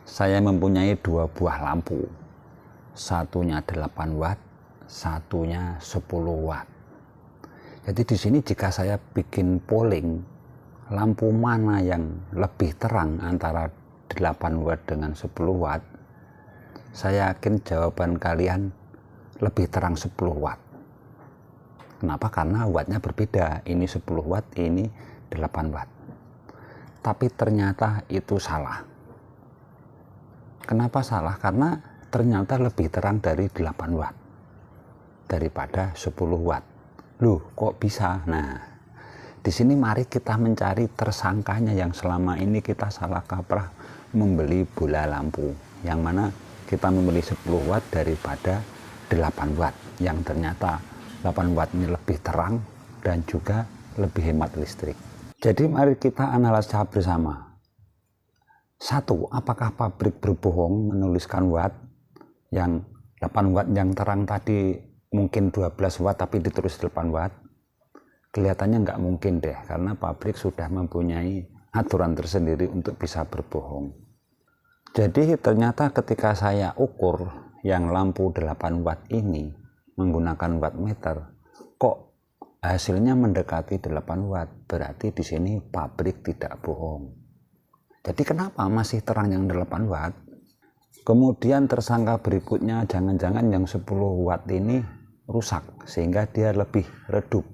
Saya mempunyai dua buah lampu. Satunya 8 watt, satunya 10 watt. Jadi di sini jika saya bikin polling, lampu mana yang lebih terang antara 8 watt dengan 10 watt, saya yakin jawaban kalian lebih terang 10 watt. Kenapa? Karena wattnya berbeda. Ini 10 watt, ini 8 watt. Tapi ternyata itu salah. Kenapa salah? Karena ternyata lebih terang dari 8 watt daripada 10 watt. Loh, kok bisa? Nah, di sini mari kita mencari tersangkanya yang selama ini kita salah kaprah membeli bola lampu. Yang mana kita membeli 10 watt daripada 8 watt. Yang ternyata 8 watt ini lebih terang dan juga lebih hemat listrik. Jadi mari kita analisa bersama. Satu, apakah pabrik berbohong menuliskan watt? Yang 8 watt yang terang tadi mungkin 12 watt tapi ditulis 8 watt? Kelihatannya nggak mungkin deh, karena pabrik sudah mempunyai aturan tersendiri untuk bisa berbohong. Jadi ternyata ketika saya ukur yang lampu 8 watt ini menggunakan wattmeter, kok hasilnya mendekati 8 watt, berarti di sini pabrik tidak bohong. Jadi kenapa masih terang yang 8 watt? Kemudian tersangka berikutnya, jangan-jangan yang 10 watt ini rusak sehingga dia lebih redup.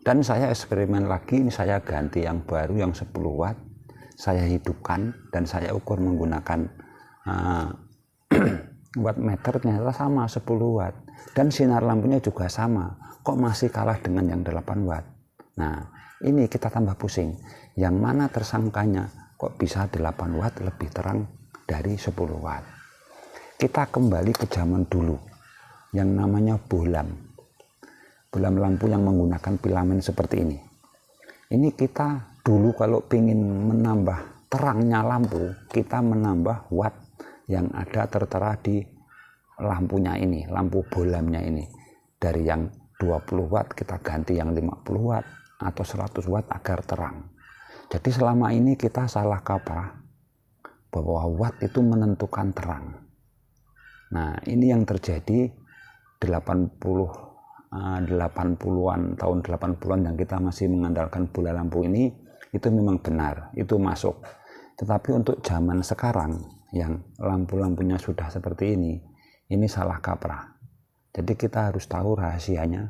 Dan saya eksperimen lagi, ini saya ganti yang baru yang 10 watt, saya hidupkan dan saya ukur menggunakan wattmeter, ternyata sama 10 watt. Dan sinar lampunya juga sama, kok masih kalah dengan yang 8 watt. Nah, ini kita tambah pusing. Yang mana tersangkanya kok bisa 8 watt lebih terang dari 10 watt. Kita kembali ke zaman dulu yang namanya bohlam lampu yang menggunakan filamen seperti ini. Ini kita dulu kalau ingin menambah terangnya lampu, kita menambah watt yang ada tertera di lampunya ini, lampu bohlamnya ini. Dari yang 20 watt kita ganti yang 50 watt atau 100 watt agar terang. Jadi selama ini kita salah kaprah bahwa watt itu menentukan terang. Nah, ini yang terjadi 80-an tahun 80-an yang kita masih mengandalkan bola lampu ini, itu memang benar, itu masuk. Tetapi untuk zaman sekarang yang lampu-lampunya sudah seperti ini salah kaprah. Jadi kita harus tahu rahasianya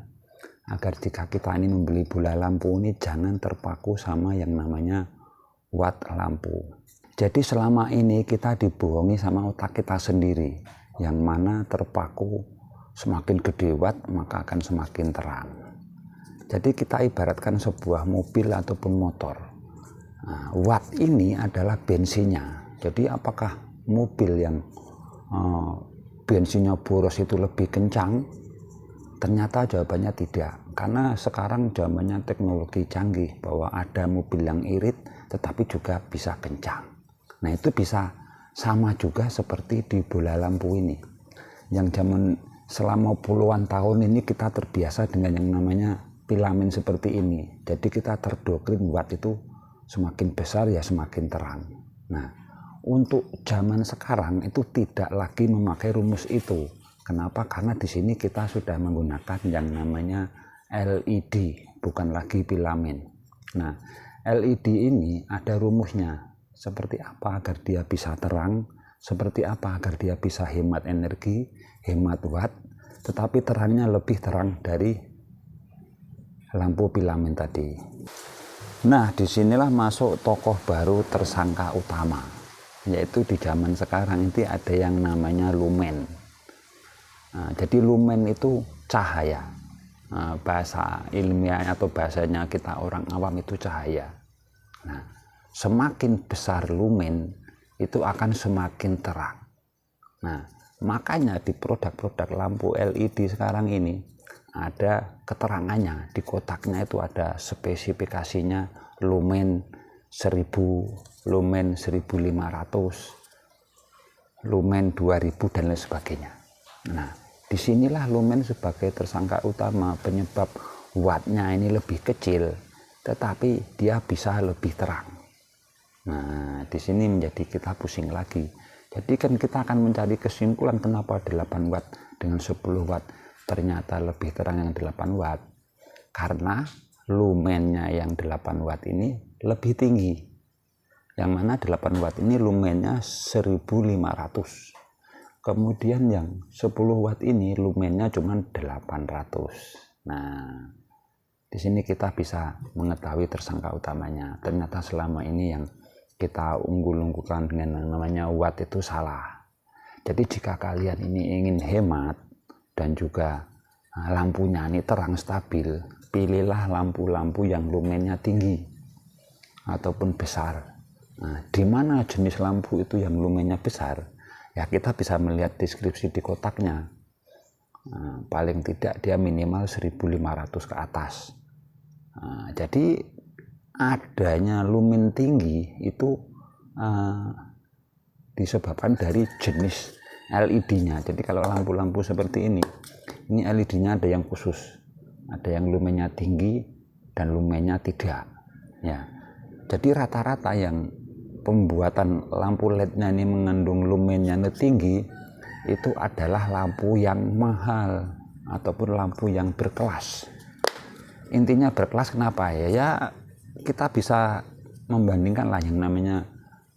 agar jika kita ini membeli bola lampu ini jangan terpaku sama yang namanya watt lampu. Jadi selama ini kita dibohongi sama otak kita sendiri, yang mana terpaku semakin gede watt maka akan semakin terang. Jadi kita ibaratkan sebuah mobil ataupun motor. Nah, watt ini adalah bensinnya. Jadi apakah mobil yang bensinnya boros itu lebih kencang? Ternyata jawabannya tidak, karena sekarang zamannya teknologi canggih bahwa ada mobil yang irit tetapi juga bisa kencang. Nah, itu bisa sama juga seperti di bola lampu ini. Yang zaman selama puluhan tahun ini kita terbiasa dengan yang namanya filamen seperti ini. Jadi kita terdoktrin watt itu semakin besar ya semakin terang. Nah, untuk zaman sekarang itu tidak lagi memakai rumus itu. Kenapa? Karena di sini kita sudah menggunakan yang namanya LED, bukan lagi filamen. Nah, LED ini ada rumusnya. Seperti apa agar dia bisa terang, seperti apa agar dia bisa hemat energi, hemat watt, tetapi terangnya lebih terang dari lampu filamen tadi. Nah, disinilah masuk tokoh baru tersangka utama, yaitu di zaman sekarang ini ada yang namanya lumen. Nah, jadi lumen itu cahaya. Nah, bahasa ilmiahnya atau bahasanya kita orang awam itu cahaya. Nah, semakin besar lumen itu akan semakin terang. Nah, makanya di produk-produk lampu LED sekarang ini ada keterangannya. Di kotaknya itu ada spesifikasinya lumen 1000, lumen 1500, lumen 2000 dan lain sebagainya. Nah, disinilah lumen sebagai tersangka utama penyebab wattnya ini lebih kecil, tetapi dia bisa lebih terang. Nah, di sini menjadi kita pusing lagi. Jadi kan kita akan mencari kesimpulan kenapa 8 watt dengan 10 watt ternyata lebih terang yang 8 watt. Karena lumennya yang 8 watt ini lebih tinggi. Yang mana 8 watt ini lumennya 1500. Kemudian yang 10 watt ini lumennya cuma 800. Nah, di sini kita bisa mengetahui tersangka utamanya. Ternyata selama ini yang kita unggul-unggulkan dengan yang namanya watt itu salah. Jadi jika kalian ini ingin hemat dan juga lampunya ini terang stabil, pilihlah lampu-lampu yang lumennya tinggi ataupun besar. Nah, di mana jenis lampu itu yang lumennya besar? Ya kita bisa melihat deskripsi di kotaknya. Nah, paling tidak dia minimal 1500 ke atas. Nah, jadi adanya lumen tinggi itu disebabkan dari jenis LED-nya. Jadi kalau lampu-lampu seperti ini LED-nya ada yang khusus, ada yang lumennya tinggi dan lumennya tidak. Ya, jadi rata-rata yang pembuatan lampu LED-nya ini mengandung lumennya tinggi itu adalah lampu yang mahal ataupun lampu yang berkelas. Intinya berkelas kenapa ya? Ya kita bisa membandingkan lah yang namanya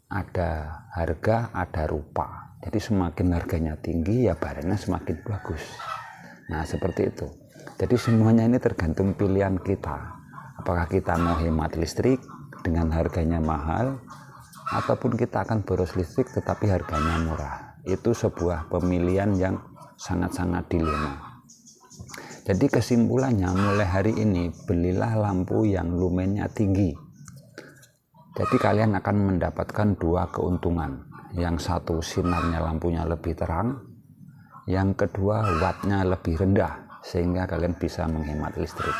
ada harga, ada rupa. Jadi semakin harganya tinggi ya barangnya semakin bagus. Nah seperti itu. Jadi semuanya ini tergantung pilihan kita. Apakah kita mau hemat listrik dengan harganya mahal, ataupun kita akan boros listrik tetapi harganya murah. Itu sebuah pemilihan yang sangat-sangat dilema. Jadi kesimpulannya mulai hari ini belilah lampu yang lumennya tinggi. Jadi kalian akan mendapatkan dua keuntungan. Yang satu sinarnya lampunya lebih terang, yang kedua wattnya lebih rendah sehingga kalian bisa menghemat listrik.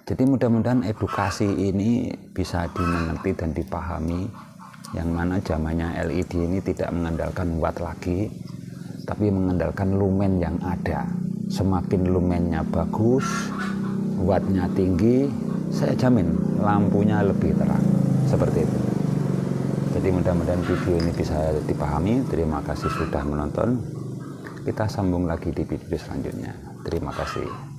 Jadi mudah-mudahan edukasi ini bisa dimengerti dan dipahami, yang mana zamannya LED ini tidak mengandalkan watt lagi, tapi mengandalkan lumen yang ada. Semakin lumennya bagus, wattnya tinggi, saya jamin lampunya lebih terang. Seperti itu. Jadi mudah-mudahan video ini bisa dipahami. Terima kasih sudah menonton. Kita sambung lagi di video selanjutnya. Terima kasih.